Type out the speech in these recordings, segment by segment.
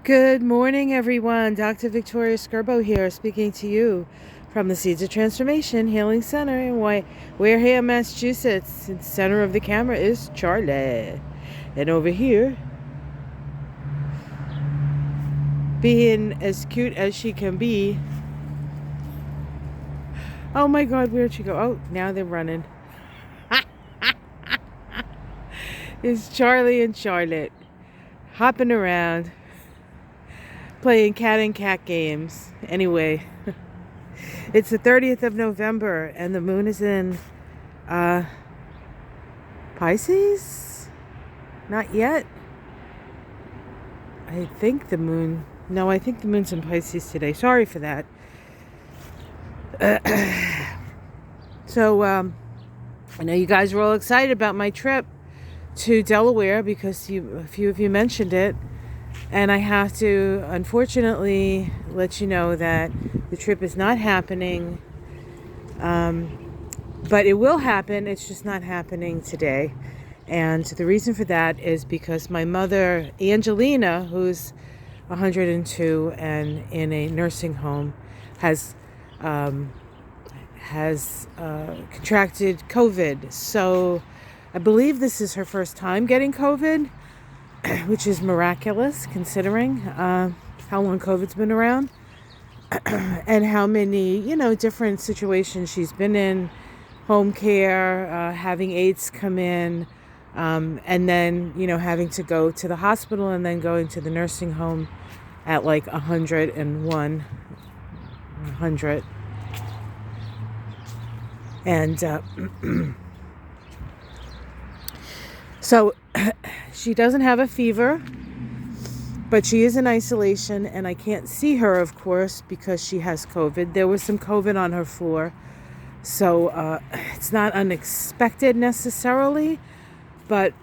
Good morning, everyone. Dr. Victoria Skirbo here, speaking to you from the Seeds of Transformation Healing Center in Wareham, Massachusetts. The center of the camera is Charlie. And over here, being as cute as she can be. Oh my God, where'd she go? Oh, now they're running. It's Charlie and Charlotte hopping around, playing cat and cat games. Anyway, it's the 30th of November and the moon is in Pisces? Not yet. I think the moon's in Pisces today. Sorry for that. So, I know you guys were all excited about my trip to Delaware because a few of you mentioned it. And I have to, unfortunately, let you know that the trip is not happening. But it will happen. It's just not happening today. And the reason for that is because my mother, Angelina, who's 102 and in a nursing home, has contracted COVID. So I believe this is her first time getting COVID, which is miraculous considering how long COVID's been around and how many, different situations she's been in, home care, having aides come in, and then, having to go to the hospital and then going to the nursing home at like 101. And so she doesn't have a fever, but she is in isolation, and I can't see her, of course, because she has COVID. There was some COVID on her floor, so it's not unexpected necessarily, but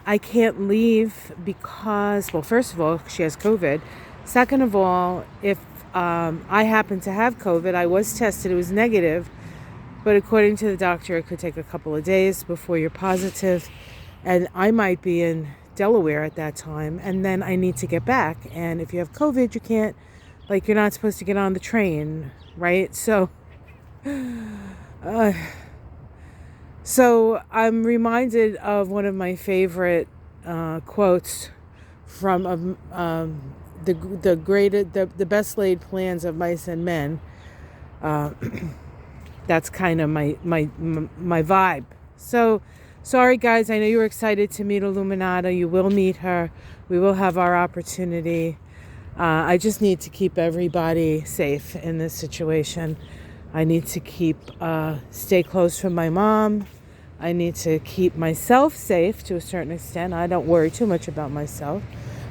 I can't leave because, well, first of all, she has COVID. Second of all, if I happen to have COVID, I was tested, it was negative, but according to the doctor, it could take a couple of days before you're positive, and I might be in Delaware at that time, and then I need to get back. And if you have COVID, you can't, you're not supposed to get on the train, right? So I'm reminded of one of my favorite quotes from the best laid plans of mice and men. That's kind of my vibe. So sorry guys, I know you were excited to meet Illuminata. You will meet her. We will have our opportunity. I just need to keep everybody safe in this situation. I need to stay close from my mom. I need to keep myself safe to a certain extent. I don't worry too much about myself.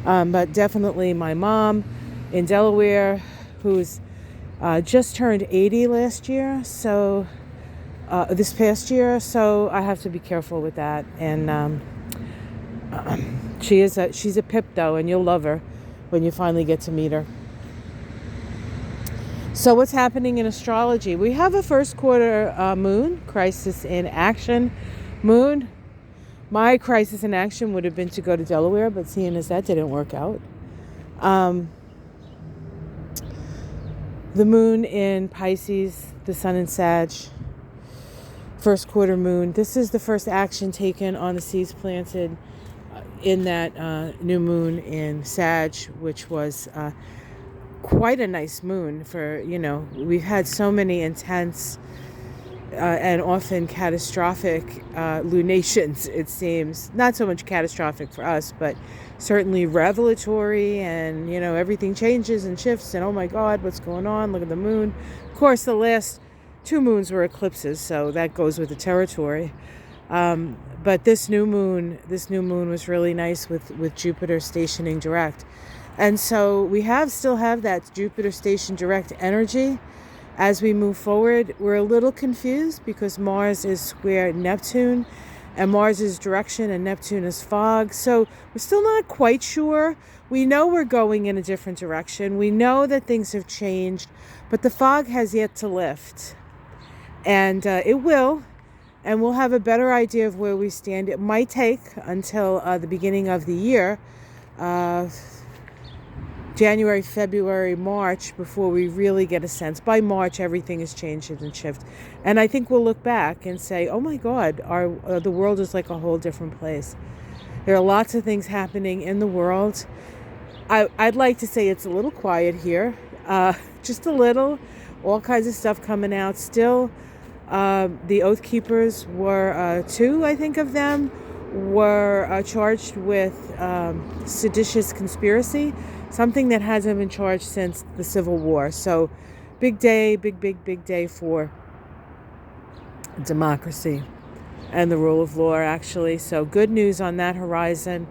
But definitely my mom in Delaware, who's just turned 80 last year, so this past year, so I have to be careful with that. And she's a pip though, and you'll love her when you finally get to meet her. So what's happening in astrology? We have a first quarter moon, crisis in action moon. My crisis in action would have been to go to Delaware, but seeing as that didn't work out. The moon in Pisces, the sun in Sag, first quarter moon. This is the first action taken on the seeds planted in that new moon in Sag, which was quite a nice moon for, we've had so many intense and often catastrophic lunations, it seems. Not so much catastrophic for us, but certainly revelatory, and everything changes and shifts, and oh my God, what's going on? Look at the moon. Of course, the last two moons were eclipses, so that goes with the territory. But this new moon was really nice with Jupiter stationing direct. And so we still have that Jupiter station direct energy. As we move forward, we're a little confused because Mars is square Neptune, and Mars is direction and Neptune is fog. So we're still not quite sure. We know we're going in a different direction. We know that things have changed, but the fog has yet to lift. And it will, and we'll have a better idea of where we stand. It might take until the beginning of the year January, February, March before we really get a sense. By March, everything has changed and shifted. And I think we'll look back and say, oh my God, the world is like a whole different place. There are lots of things happening in the world. I'd like to say it's a little quiet here, just a little. All kinds of stuff coming out. Still, the Oath Keepers were, two, I think, of them were charged with seditious conspiracy, something that hasn't been charged since the Civil War. So big day, big day for democracy and the rule of law, actually. So good news on that horizon.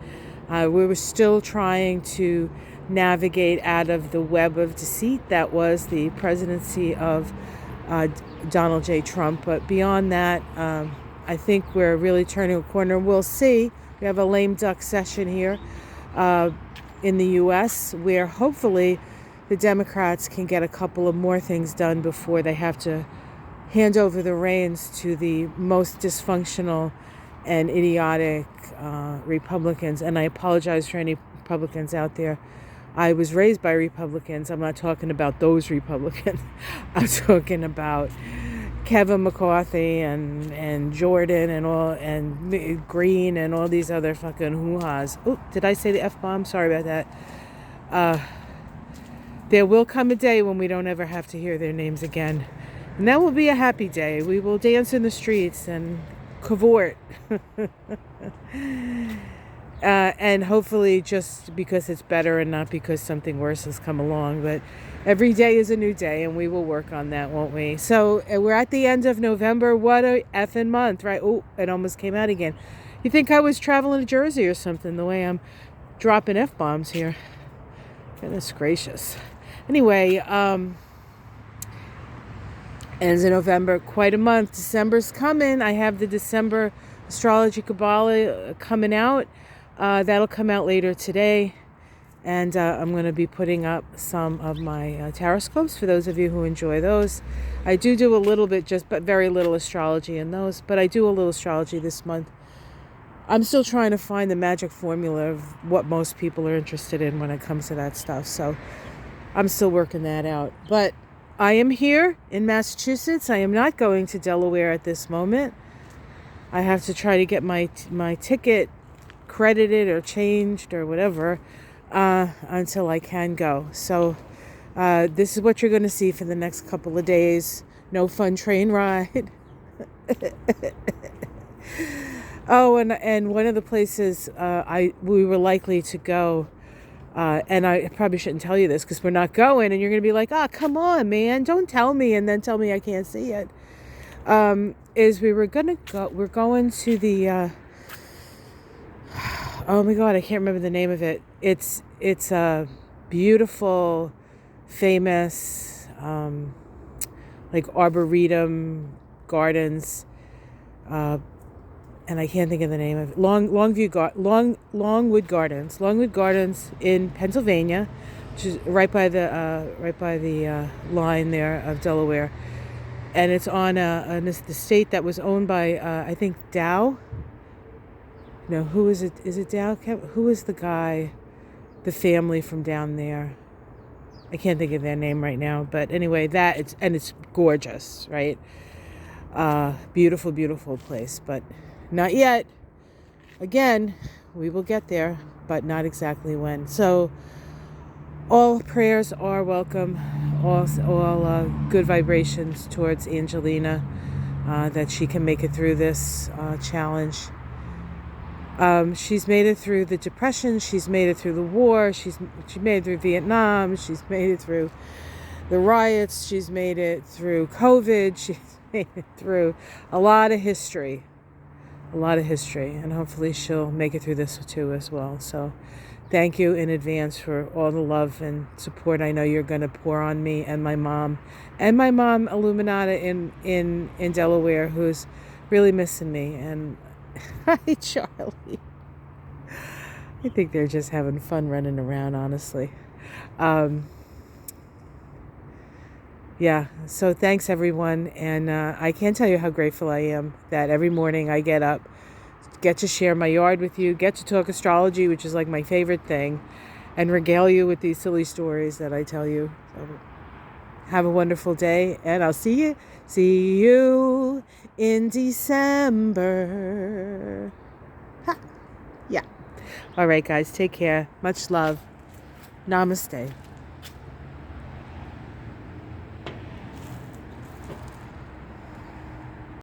We were still trying to navigate out of the web of deceit that was the presidency of Donald J. Trump. But beyond that, I think we're really turning a corner. We'll see. We have a lame duck session here in the U.S. where hopefully the Democrats can get a couple of more things done before they have to hand over the reins to the most dysfunctional and idiotic Republicans. And I apologize for any Republicans out there. I was raised by Republicans. I'm not talking about those Republicans. I'm talking about Kevin McCarthy and Jordan and all, and Green and all these other fucking hoo-has. Oh, did I say the F-bomb? Sorry about that. There will come a day when we don't ever have to hear their names again. And that will be a happy day. We will dance in the streets and cavort. And hopefully just because it's better and not because something worse has come along. But every day is a new day, and we will work on that, won't we? So we're at the end of November. What a effing month, right? Oh, it almost came out again. You think I was traveling to Jersey or something, the way I'm dropping F-bombs here. Goodness gracious. Anyway, ends in November, quite a month. December's coming. I have the December Astrology Kabbalah coming out. That'll come out later today. And I'm going to be putting up some of my taroscopes for those of you who enjoy those. I do a little bit, but very little astrology in those. But I do a little astrology this month. I'm still trying to find the magic formula of what most people are interested in when it comes to that stuff. So I'm still working that out. But I am here in Massachusetts. I am not going to Delaware at this moment. I have to try to get my ticket credited or changed or whatever until I can go. So this is what you're going to see for the next couple of days. No fun train ride. Oh, and one of the places we were likely to go, and I probably shouldn't tell you this because we're not going, and you're going to be like, oh, come on, man, don't tell me, and then tell me I can't see it. Is we're going to the, oh my God, I can't remember the name of it. It's a beautiful, famous, like Arboretum Gardens, and I can't think of the name of it. Longwood Gardens in Pennsylvania, which is right by the line there of Delaware, and it's on an estate that was owned by I think Dow. No, who is it? Is it Dow? Who is the guy, the family from down there? I can't think of their name right now, but anyway, it's gorgeous, right? Beautiful, beautiful place, but not yet. Again, we will get there, but not exactly when. So all prayers are welcome. All good vibrations towards Angelina, that she can make it through this challenge. She's made it through the Depression. She's made it through the war. She made it through Vietnam. She's made it through the riots. She's made it through COVID. She's made it through a lot of history. And hopefully she'll make it through this too as well. So thank you in advance for all the love and support I know you're going to pour on me and my mom Illuminata in Delaware, who's really missing me. And hi, Charlie. I think they're just having fun running around, honestly. Yeah, so thanks everyone, and I can't tell you how grateful I am that every morning I get up, get to share my yard with you, get to talk astrology, which is like my favorite thing, and regale you with these silly stories that I tell you. So have a wonderful day, and I'll see you in December. Ha. Yeah. All right, guys, take care. Much love. Namaste.